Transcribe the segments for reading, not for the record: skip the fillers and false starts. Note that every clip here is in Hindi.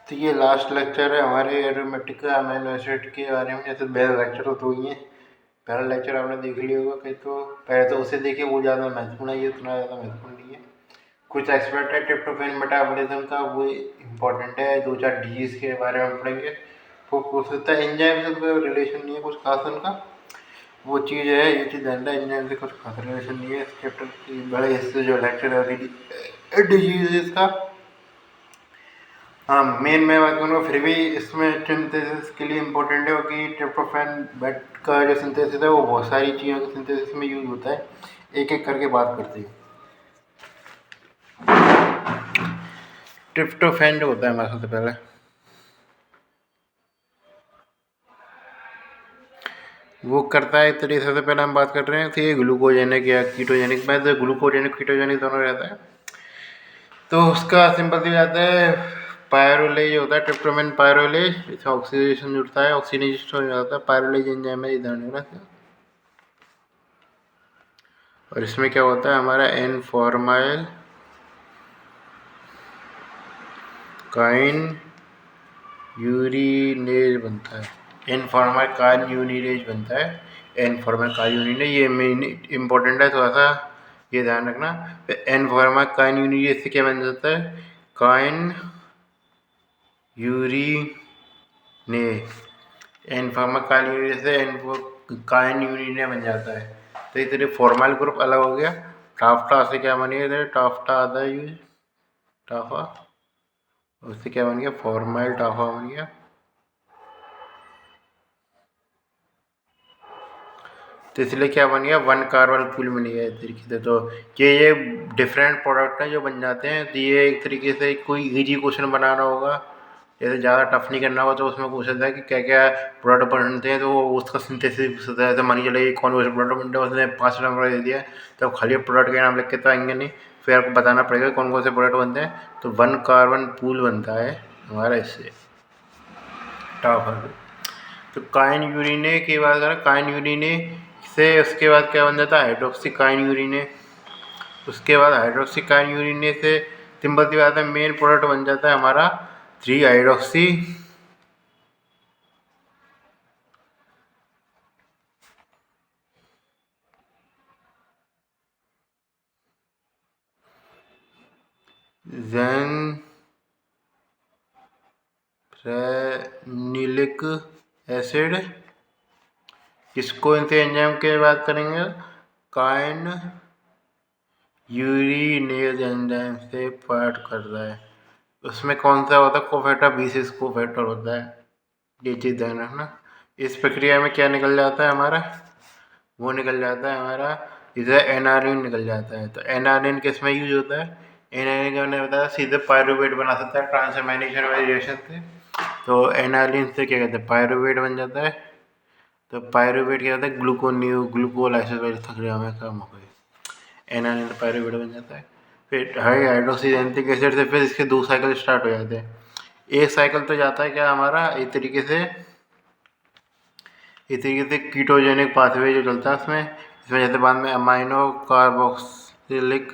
तो ये लास्ट लेक्चर है हमारे एरोमेटिक अमीनो एसिड के बारे में। जैसे पहला लेक्चर तो हुई है, पहला लेक्चर आपने देख लिया होगा कहीं, तो पहले तो उसे देखिए, वो ज़्यादा महत्वपूर्ण है, ये उतना ज़्यादा महत्वपूर्ण नहीं है। कुछ एक्सपर्ट है ट्रिप्टोफैन मेटाबॉलिज्म का, वो इम्पोर्टेंट है, 2-4 डिजीज़ के बारे में पढ़ेंगे। वो कुछ होता है एंजाइम से कोई रिलेशन नहीं है कुछ खास उनका, वो चीज़ है, ये चीज़ जानना है, एंजाइम से कुछ खास रिलेशन नहीं है। इस चैप्टर की बड़े हिस्से जो लेक्चर है डिजीज़ का। हाँ, मेन मैं बात करूँगा, फिर भी इसमें सिंथेसिस के लिए इम्पोर्टेंट है कि ट्रिप्टोफैन बेट का जो सिंथेसिस है वो बहुत सारी चीज़ों के सिंथेसिस में यूज होता है। एक एक करके बात करते हैं। ट्रिप्टोफैन जो होता है हमारा, सबसे पहले वो करता है इस तरीके से पहले हम बात कर रहे हैं, तो ये ग्लूकोजेनिक या कीटोजेनिक में, तो ग्लूकोजेनिक कीटोजेनिक दोनों रहता है। तो उसका सिंपल सी बात है, पायरोलेज होता है ट्रिप्टोफैन पायरोलेज, इसमें ऑक्सीडेशन जुड़ता है, ऑक्सीडेशन हो जाता है, पायरोलेज एंजाइम है इधर। और इसमें क्या होता है हमारा एन फॉर्माइल काइन यूरिनेज बनता है, एन फॉर्माइल काइन यूरिनेज बनता है, एन फॉर्माइल काइन यूरिनेज, ये मेन इंपॉर्टेंट है, थोड़ा सा ये ध्यान रखना। एन फॉर्माइल काइन यूरिनेज से क्या बन जाता है, काइन यूरिनेज, एन फॉर्माइल काइन यूरिनेज से एन काइन यूरिनेज बन जाता है। तो इस तरह फॉर्माइल ग्रुप अलग हो गया। टाफ्टा से क्या बन गया, टाफ्टा आता है यूज टाफा, उससे क्या बन गया, फॉर्माइल टाफा बन गया। तो इसलिए क्या बन गया, 1 कार्बन पूल बन गया इस तरीके से। तो ये डिफरेंट प्रोडक्ट हैं जो बन जाते हैं। तो ये एक तरीके से कोई इजी क्वेश्चन बनाना होगा, जैसे ज़्यादा टफ नहीं करना होगा, तो उसमें पूछा था कि क्या क्या प्रोडक्ट बनते हैं, तो वो उसका सिंथेसिस होता है। तो मान चलिए कौन कौन से प्रोडक्ट बनते हैं, उसने 5 नंबर दे दिया, तो खाली प्रोडक्ट के नाम लिख के तो आएंगे नहीं, फिर आपको बताना पड़ेगा कौन कौन से प्रोडक्ट बनते हैं। तो 1 कार्बन पूल बनता है हमारा इससे, टाफा। तो काइन यूरिने की बात करें, काइन यूरिने से उसके बाद क्या बन जाता है, हाइड्रोक्सी काइन यूरिने। उसके बाद हाइड्रोक्सी काइन यूरिने से सिंपल सी बात है, मेन प्रोडक्ट बन जाता है हमारा 3 हाइड्रोक्सी जेनफ्रेनिलिक एसिड। इसको इनसे एंजाइम की बात करेंगे, काइन यूरिनेज एंजाइम से पार्ट करता है। उसमें कौन सा होता है, कोफैक्टर, B6 कोफैक्टर होता है, ये चीज़ ध्यान रखना। इस प्रक्रिया में क्या निकल जाता है हमारा, वो निकल जाता है हमारा, इधर एनालिन निकल जाता है। तो एनालिन किस में यूज होता है, एनालिन का मैंने बताया सीधे पायरुवेट बना सकता है ट्रांसएमिनेशन रिएक्शन से। तो एनालिन से क्या कहते हैं, पायरुवेट बन जाता है। तो पायरुवेट क्या होता है, ग्लूकोलाइसिस वाली प्रक्रिया में काम हो गई, एनालिन पायरुवेट बन जाता है। फिर हाई हाइड्रोक्सी एसिटिक एसिड से फिर इसके 2 साइकिल स्टार्ट हो जाते हैं। एक साइकिल तो जाता है क्या हमारा, इस तरीके से कीटोजेनिक पाथवे जो चलता है उसमें, इसमें जैसे बाद में अमाइनो कार्बोक्सिलिक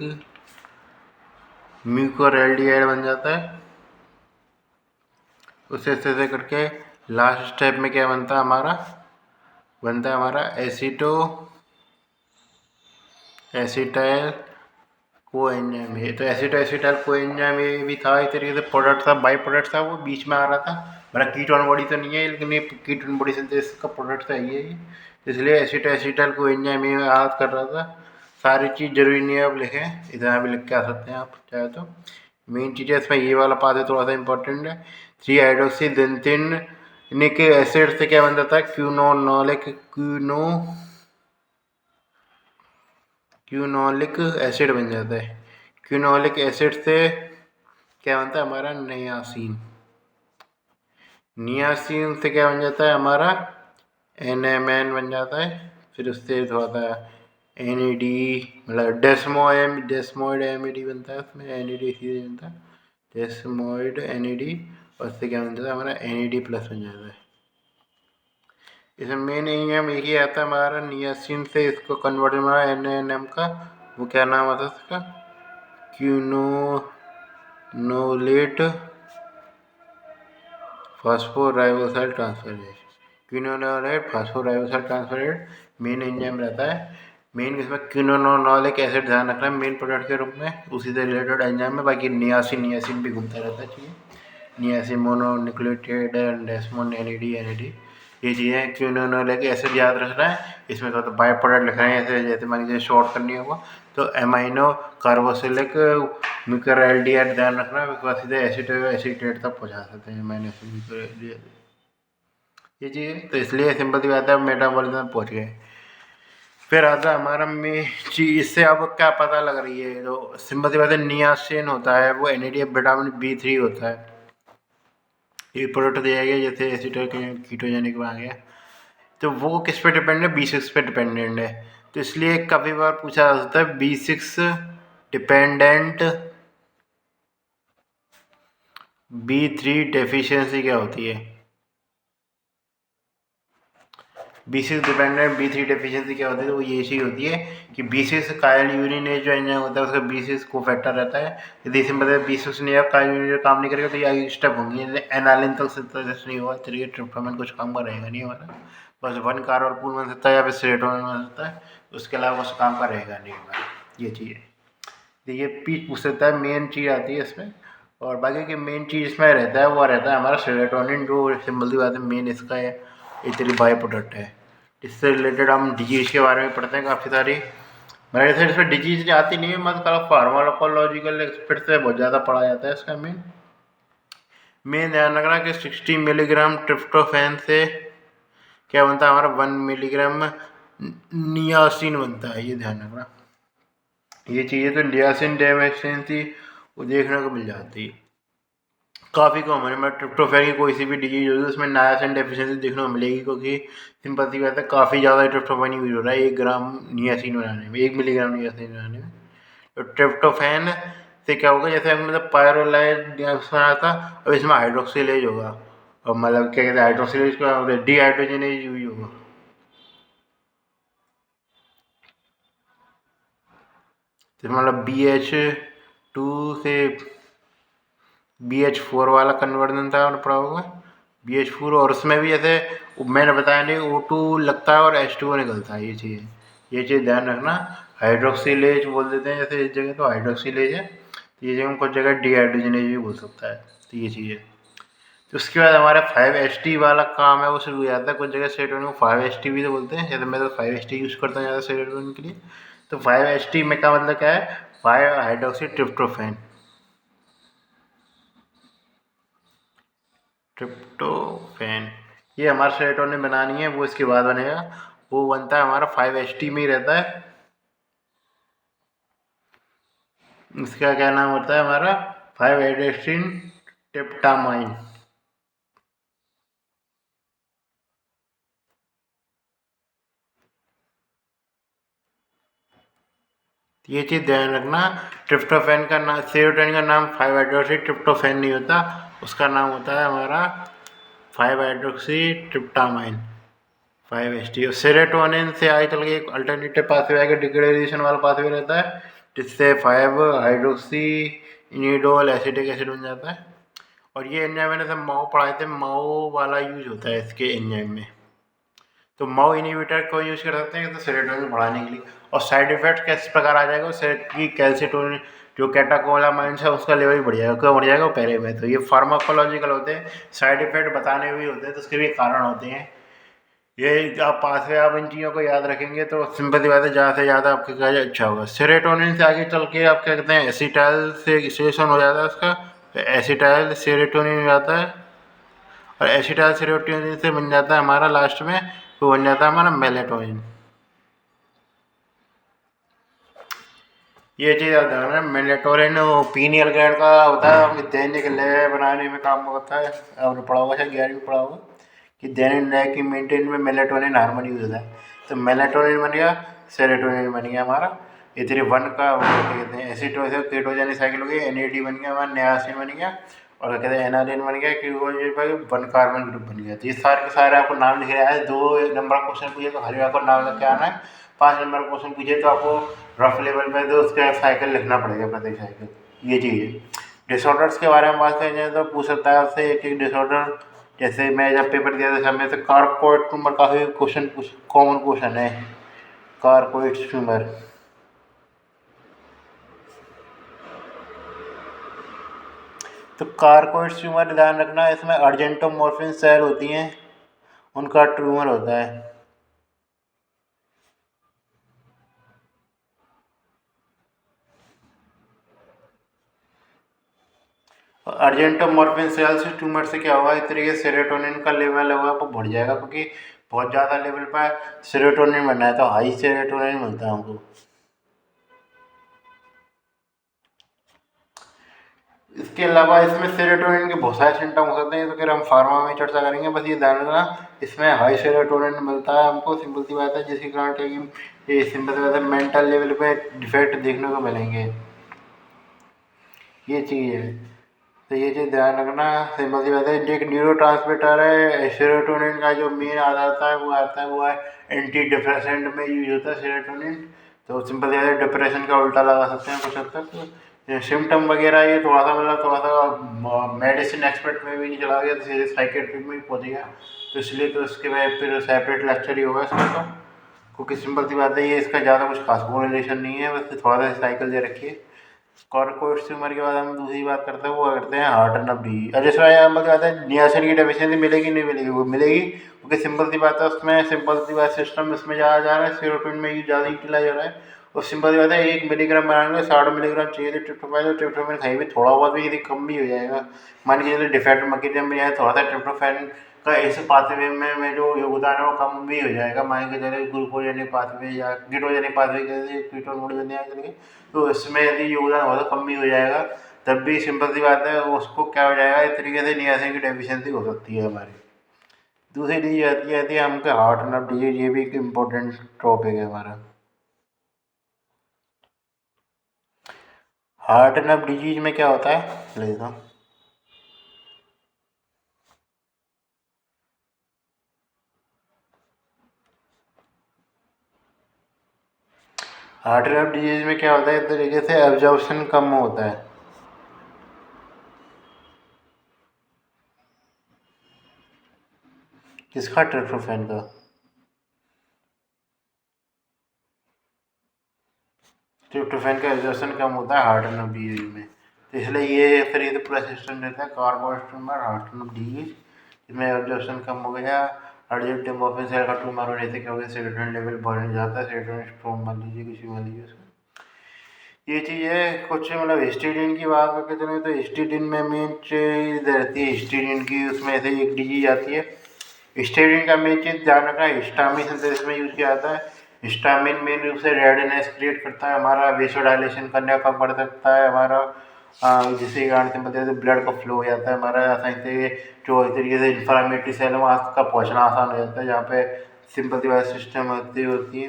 म्यूकोरेल्डिहाइड बन जाता है। उससे ऐसे करके लास्ट स्टेप में क्या बनता है हमारा, बनता है हमारा एसिटाइल को एंजाइम है। तो एसिटाइल को एंजाइम ये भी था, एक तरीके से प्रोडक्ट था, बाई प्रोडक्ट था, वो बीच में आ रहा था। मतलब कीटोन बॉडी तो नहीं है, लेकिन ये कीटोन बॉडी सिंथेसिस का प्रोडक्ट तो है ये, इसलिए एसिटाइल को एंजाइम ये याद कर रहा था। सारी चीज़ जरूरी नहीं है आप लिखें, इतना भी लिख के आ सकते हैं आप चाहे तो। मेन चीज़ है इसमें ये वाला पार्ट है, थोड़ा सा इंपॉर्टेंट है। 3 हाइड्रोक्सी देंथिनिक एसिड से क्या बन जाता है, क्यूनोलिक एसिड बन जाता है। क्यूनोलिक एसिड से क्या बनता है हमारा, नियासिन से क्या बन जाता है हमारा, NMN बन जाता है। फिर उससे होता है NAD, मतलब डेस्मोइड MED बनता है, उसमें NAD सीधे बनता है, डेस्मोइड NAD, और उससे क्या बन जाता है हमारा NAD+ बन जाता है। इसमें मेन एंजाइम एक ही आता है हमारा, नियासिन से इसको कन्वर्ट हमारा NMN का, वो क्या नाम आता है उसका, quinolate phosphoribosyl transferase, quinolinate phosphoribosyl transferase main enzyme रहता है। मेन इसमें क्विनोनोलिक एसिड ध्यान रखना है मेन प्रोडक्ट के रूप में, उसी से रिलेटेड एंजाइम है। बाकी नियासिन भी घूमता रहता है चाहिए, नियासिन मोनोन्यूक्लियोटाइड डेस्मोन NAD ये चीज़ें क्विनोनोलिक एसिड याद रखना है। इसमें तो बाय प्रोडक्ट लिखना है, जैसे जैसे मान लीजिए शॉर्ट करनी होगा तो एमाइनो कार्बोक्सिलिक म्यूकर एल्डिहाइड ध्यान रखना है, उसके बाद सीधे एसीटेट तक पहुँचा सकते हैं एमाइनो एसिड ये चीज़। तो इसलिए सिंपल सी बात है, मेटाबॉलिज्म में पहुँच गए। फिर आता है हमारा में चीज, इससे अब क्या पता लग रही है, जो सिंपल सी बात है नियासिन होता है वो NAD विटामिन B3 होता है। ये प्रोडक्ट दिया गया जैसे एसिटो कीटोजेनिक में आ गया, तो वो किस पे डिपेंड है, B6 पे डिपेंडेंट है। तो इसलिए काफ़ी बार पूछा जा सकता है B6 डिपेंडेंट B3 डेफिशिएंसी क्या होती है। B6 डिपेंडेंट B3 डेफिशिएंसी क्या होती है, तो वो ये चीज़ होती है कि B6 कायल यूरिनेज जो एंजाइम होता है उसका B6 को फैक्टर रहता है। यदि इसमें मतलब B6 नहीं है, कायल यूरिनेज काम नहीं करेगा तो ये आगे स्टेप होंगी, एनालिन तक सिंथेसिस नहीं हुआ चलिए ट्रिप्टोफैन कुछ काम का रहेगा नहीं हमारा, बस 1 कार्बोपुल बन सकता है या फिर सेरोटोनिन बन सकता है, उसके अलावा कुछ काम का रहेगा नहीं हमारा। ये चीज़ है, तो ये पीच पूछ सकता है, मेन चीज़ आती है इसमें। और बाकी की मेन चीज़ इसमें रहता है वो रहता है हमारा सेरोटोनिन, जो सिंपल सी बात है मेन इसका है, एक तरीके बाई प्रोडक्ट है। इससे रिलेटेड हम डिजीज़ के बारे में पढ़ते हैं काफ़ी सारी। मेरे से इसमें डिजीज़ आती नहीं है, मतलब फार्माकोलॉजिकल एक्सपर्ट से बहुत ज़्यादा पढ़ा जाता है इसका। मेन ध्यान रखना कि 60 मिलीग्राम ट्रिप्टोफैन से क्या बनता है हमारा 1 मिलीग्राम नियासिन बनता है, ये ध्यान रखना। ये चीज़ें तो नियासिन डेफिशिएंसी वो देखने को मिल जाती है काफ़ी कॉमन है। मैं ट्रिप्टोफैन की कोई सी भी डिजीज होगी उसमें नायासिन डेफिशिएंसी देखने को मिलेगी, क्योंकि सिंपल सी बात है काफ़ी ज़्यादा ट्रिप्टोफैन यूज हो रहा है 1 ग्राम नियासिन बनाने में, 1 मिलीग्राम नियासिन बनाने में। तो ट्रिप्टोफैन से क्या होगा, जैसे मतलब पायरोलाइड बनाया था, अब इसमें हाइड्रोक्सिलेज होगा, और मतलब क्या कहते हैं हाइड्रोक्सिलेज का डीहाइड्रोजनेज यूज होगा। तो मतलब BH2 से BH4 वाला कन्वर्जन था और पड़ा होगा BH4, और उसमें भी जैसे मैंने बताया नहीं O2 लगता है और H2O निकलता है। ये चीज़ ध्यान रखना। हाइड्रोक्सिलेज बोल देते हैं जैसे इस जगह तो हाइड्रोक्सिलेज है, तो ये जगह कुछ जगह डीहाइड्रोजनेज भी बोल सकता है। तो ये चीज़ है। तो उसके बाद हमारा 5HT वाला काम है वो शुरू हो जाता है, कुछ जगह सेरोटोनिन को 5HT भी तो बोलते हैं, जैसे मैं तो 5HT यूज़ करता हूँ ज़्यादा सेरोटोनिन के लिए। तो 5HT में का मतलब क्या है, 5 हाइड्रोक्सी ट्रिप्टोफैन, ट्रिप्टोफैन ये हमारा सेरोटोनिन बनानी है, वो इसके बाद बनेगा। वो बनता है हमारा 5HT में ही रहता है। इसका क्या नाम होता है हमारा 5-एडेस्टिन ट्रिप्टामाइन। ये चीज़ ध्यान रखना। ट्रिप्टोफैन का नाम, सेरोटोनिन का नाम 5-हाइड्रोक्सी ट्रिप्टोफैन नहीं होता, उसका नाम होता है हमारा 5-हाइड्रोक्सी ट्रिप्टामाइन 5HT। और सेरोटोनिन से आगे चल के एक अल्टरनेटिव पाथवे आएगा, डिग्रेडेशन वाला पाथवे रहता है, जिससे 5-हाइड्रोक्सी इनिडोल एसिटिक एसिड बन जाता है। और ये एंजाइम मैंने सब माओ पढ़ाए थे, माओ वाला यूज होता है इसके एंजाइम में। तो माओ इनिबिटर को यूज कर सकते हैं तो सेरोटोनिन बढ़ाने के लिए। और साइड इफेक्ट किस प्रकार आ जाएगा, उससे कि कैल्सिटोनिन जो कैटाकोलामाइंस है उसका लेवल बढ़ जाएगा, क्यों बढ़ जाएगा पहले में। तो ये फार्माकोलॉजिकल होते हैं, साइड इफेक्ट बताने भी होते हैं, तो उसके भी कारण होते हैं। ये आप पास में आप इन चीज़ों को याद रखेंगे तो सिंपल सी बात है, ज़्यादा से ज़्यादा आपके क्या अच्छा होगा। सेरोटोनिन से आगे चल के आप क्या कहते हैं एसिटाइल से स्टेशन हो जाता है उसका, एसिटाइल सेरोटोनिन हो जाता है, और एसिटाइल सेरोटोनिन से बन जाता है हमारा लास्ट में वो बन जाता है हमारा मेलेटोनिन। ये चीज़ याद रखना, मेलेटोनिन पीनियल ग्लैंड का होता है, दैनिक लय बनाने में काम होता है। आपने पढ़ा होगा शायद 11वीं में पढ़ा होगा कि दैनिक लय की मेंटेन में मेलेटोनिन हार्मोन यूज होता है। तो मेलेटोनिन बन गया, सेरोटोनिन बन गया हमारा, ये तेरे 1 का वो कहते हैं एसिटोसिस केटोजेनिक साइकिल हो गई, NAD बन गया हमारा, नियासिन बन गया, और क्या कहते हैं एनालिन बन गया कि वो ये 1 कार्बन ग्रुप बन गया। तो ये सारे के सारे आपको नाम लिख रहे हैं। 2 नंबर क्वेश्चन पूछे तो खाली आपको नाम लिख के आना है, 5 नंबर क्वेश्चन पूछे तो आपको रफ लेवल पे तो उसका साइकिल लिखना पड़ेगा, प्रत्येक साइकिल। ये चीज़ है। डिसऑर्डर्स के बारे में बात करें जाए तो पूछ सकता है आपसे एक एक डिसऑर्डर जैसे मैं जब पेपर दिया था सामने से कार्पोरेट ट्यूमर काफ़ी क्वेश्चन कॉमन क्वेश्चन है। कार्पोरेट ट्यूमर, तो कार्पोरेट ट्यूमर ध्यान रखना, इसमें अर्जेंटोमॉर्फिन सेल होती हैं, उनका ट्यूमर होता है। अर्जेंटोमॉर्फिन सेल से ट्यूमर से क्या होगा, इस तरीके से सेरोटोनिन का लेवल होगा वो बढ़ जाएगा, क्योंकि बहुत ज़्यादा लेवल पर सेरोटोनिन बनना है, तो हाई सेरोटोनिन मिलता है हमको। इसके अलावा इसमें सेरोटोनिन के बहुत सारे सिम्टम हो सकते हैं, तो फिर हम फार्मा में चर्चा करेंगे। बस ये ध्यान रखना, इसमें हाई सेरोटोनिन मिलता है हमको, सिंपल सी बात है, जिसके कारण कि ये सिंपल सी बात है मेंटल लेवल पे डिफेक्ट देखने को मिलेंगे, ये चीज़ है। तो ये चीज़ ध्यान रखना, सिंपल सी बात है। जो एक न्यूरो ट्रांसमीटर है सेरोटोनिन का, जो मेन आता है वो है एंटी डिप्रेसेंट में यूज होता है सेरोटोनिन। तो सिंपल सी बात है, डिप्रेशन का उल्टा लगा सकते हैं कुछ हद तक। ये सिम्टम वगैरह ये थोड़ा सा मेडिसिन एक्सपर्ट में भी नहीं चला गया, तो सीधे साइकेट्रिक में ही पहुँच गया। तो इसलिए तो इसके बाद फिर सेपरेट लेक्चर ही होगा इसका, तो क्योंकि सिंपल सी बात है, ये इसका ज़्यादा कुछ खास कोरिलेशन नहीं है, बस थोड़ा सा साइकिल दे रखिए। कॉर्कोइड ट्यूमर के बाद हम दूसरी बात करते हैं, वो करते हैं हार्ट एंड डिजीज। और जैसे हम बात करते हैं नियासिन की डेफिशिएंसी मिलेगी नहीं मिलेगी, वो मिलेगी, क्योंकि सिंपल सी बात है, उसमें सिंपल सी बात सिस्टम इसमें ज़्यादा जा रहा है, सेरोटोनिन में ज़्यादा यूटिलाइज हो रहा है। और सिंपल सी बात है, 1 मिलीग्राम बनाने में 60 मिलीग्राम चाहिए थे ट्रिप्टोफैन, तो ट्रिप्टोफैन कहीं भी थोड़ा बहुत भी यदि कम भी हो जाएगा, मान के चलिए डिफेक्ट मैकेनिज्म में जाए, थोड़ा सा ट्रिप्टोफैन का इस पाथवे में जो योगदान है वो कम भी हो जाएगा, मान के चलिए ग्लूकोजेनिक पाथवे या कीटोजेनिक पाथवे के कीटोन मोड, तो इसमें यदि योगदान होगा तो कम भी हो जाएगा, तब भी सिंपल सी बात है उसको क्या हो जाएगा, इस तरीके से नियासिन की डेफिशिएंसी हो सकती है हमारी। दूसरी चीज़ आती है हमके हार्ट नर्व डिजीज, ये भी एक इम्पोर्टेंट टॉपिक है हमारा। हार्ट नर्व डिजीज में क्या होता है, ले देता हूँ। हार्ट नर्व डिजीज में क्या होता है, इस तरीके से एब्जॉर्प्शन कम होता है। किसका, ट्रिप्टोफैन का। ट्रिप्टोफैन का एब्जॉर्प्शन कम होता है हार्ट नर्व डिजीज में, तो इसलिए ये इस तरीके से पूरा सिस्टम रहता है, corporate tumour, heart nerve disease, इसमें एब्जॉर्प्शन कम हो गया, अर्जेंटोमॉर्फिन सेल का ट्यूमर होने से क्या हो गया, सेरोटोनिन लेवल बढ़ जाता है, सेरोटोनिन स्ट्रॉन्ग मान लीजिए, किसी मान लीजिए उसको। ये चीज़ है कुछ, मतलब हिस्टीडीन की बात करके चलें, तो हिस्टीडीन में मेन चीज़ रहती है हिस्टीडीन की, उसमें से एक डिजीज आती है। हिस्टीडीन का मेन चीज़ ध्यान रखना, हिस्टामिन सिंथेसिस में यूज किया जाता है। हिस्टामिन मेन रूप से रेडनेस क्रिएट करता है, हमारा वेसोडाइलेशन करने का कम कर सकता है हमारा, जिसके कारण से मतलब ब्लड का फ्लो हो जाता है हमारा आसानी से, जो इस तरीके से इन्फ्लामेटरी सेल है वहाँ का पहुँचना आसान हो जाता है, जहाँ पे सिंपल सिस्टम होती है।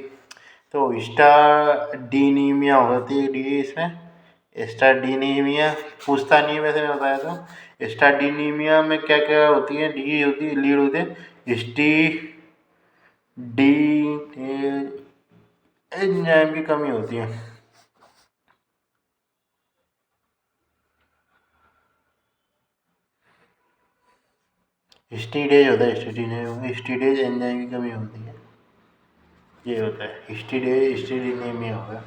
तो स्टार्डिनीमिया होती है डी इसमें, स्टार्डिनीमिया पूछता नहीं है वैसे, मैं बताया तो स्टार्डिनीमिया में क्या क्या होती है, डी होती है, लीड होते हैं स्टी डी एंजाइम की कमी होती है। स्टीडेज होता है, स्टीडेज एंजाइम की कमी होती है, ये होता है स्टीडेज, स्टीडिनीमिया होगा।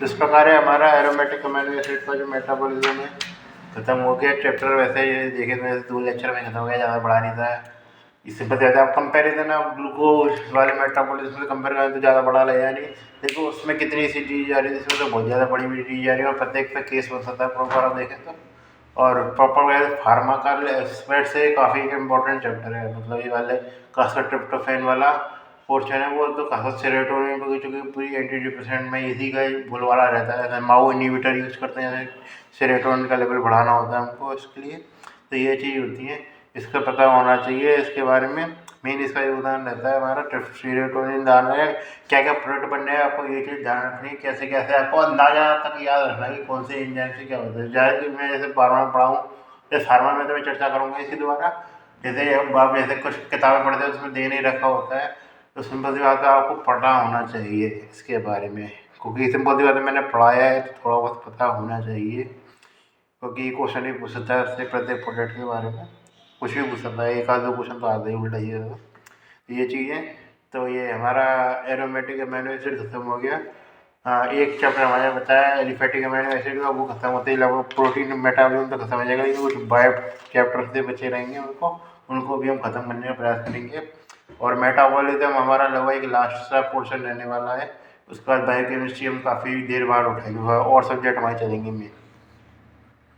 इस प्रकार है हमारा एरोमेटिक अमीनो एसिड का जो मेटाबॉलिज्म है खत्म हो गया। चैप्टर वैसे ही देखे तो 2 लेक्चर में खत्म हो गया, ज़्यादा बड़ा नहीं था। इससे पता चलता है, आप कंपेरिजन आप ग्लूकोज वाले मेटाबॉलिज्म से कंपेयर करें तो ज़्यादा बड़ा लगा नहीं। देखो उसमें कितनी सी चीज़ जा रही है, इसमें तो बहुत ज़्यादा बड़ी बड़ी चीज़ जा रही है, और प्रत्येक पे केस बन सकता है प्रॉपर आप देखें तो। और प्रॉपर फार्मा का एस्पेक्ट से काफ़ी इंपॉर्टेंट चैप्टर है, मतलब ये वाले खासकर ट्रिप्टोफैन वाला पोर्शन है वो, तो खासकर सेरोटोनिन को, चूँकि पूरी एंटी डिप्रेसेंट में इसी का ही बोलबाला रहता है, माओ इनहिबिटर यूज़ करते हैं, सेरोटोनिन का लेवल बढ़ाना होता है हमको इसके लिए, तो ये चीज़ होती है, इसका पता होना चाहिए इसके बारे में। मेन इसका योगदान रहता है हमारा सेरोटोनिन दान है, क्या क्या प्रोडक्ट बनने हैं, आपको ये चीज़ ध्यान रखनी है, कैसे कैसे आपको अंदाजा तक याद रखना है कि कौन से एंजाइम से क्या होता है। ज़्यादा कि मैं जैसे फार्मा में पढ़ा हूँ, जैसे फार्मा में तो मैं चर्चा करूँगा इसके द्वारा, जैसे अब आप जैसे कुछ किताबें पढ़ते हैं उसमें दे नहीं रखा होता है, तो सिंपल सी बात है आपको पता होना चाहिए इसके बारे में, क्योंकि सिंपल सी बात है मैंने पढ़ाया है तो थोड़ा बहुत पता होना चाहिए, क्योंकि क्वेश्चन ही पूछ सकता है उससे प्रत्येक प्रोडक्ट के बारे में। कुछ भी पूछ सकता है, एक आध दो क्वेश्चन तो आता ही उल्टा ही है। तो ये चीज़ है। तो ये हमारा एरोमेटिक अमीनो एसिड खत्म हो गया। हाँ, एक चैप्टर हमारे बताया एलिफेटिक अमीनो एसिड का, वो खत्म होते ही लगभग प्रोटीन मेटाबॉलिज्म तो खत्म हो जाएगा, लेकिन कुछ बायो चैप्टर से बचे रहेंगे, उनको भी हम खत्म करने का प्रयास करेंगे। और मेटाबॉलिज्म हमारा लगभग एक लास्ट सा पोर्शन रहने वाला है। उसके बाद बायोकेमिस्ट्री हम काफ़ी देर बाद उठाएंगे और सब्जेक्ट हमारे चलेंगे मेन।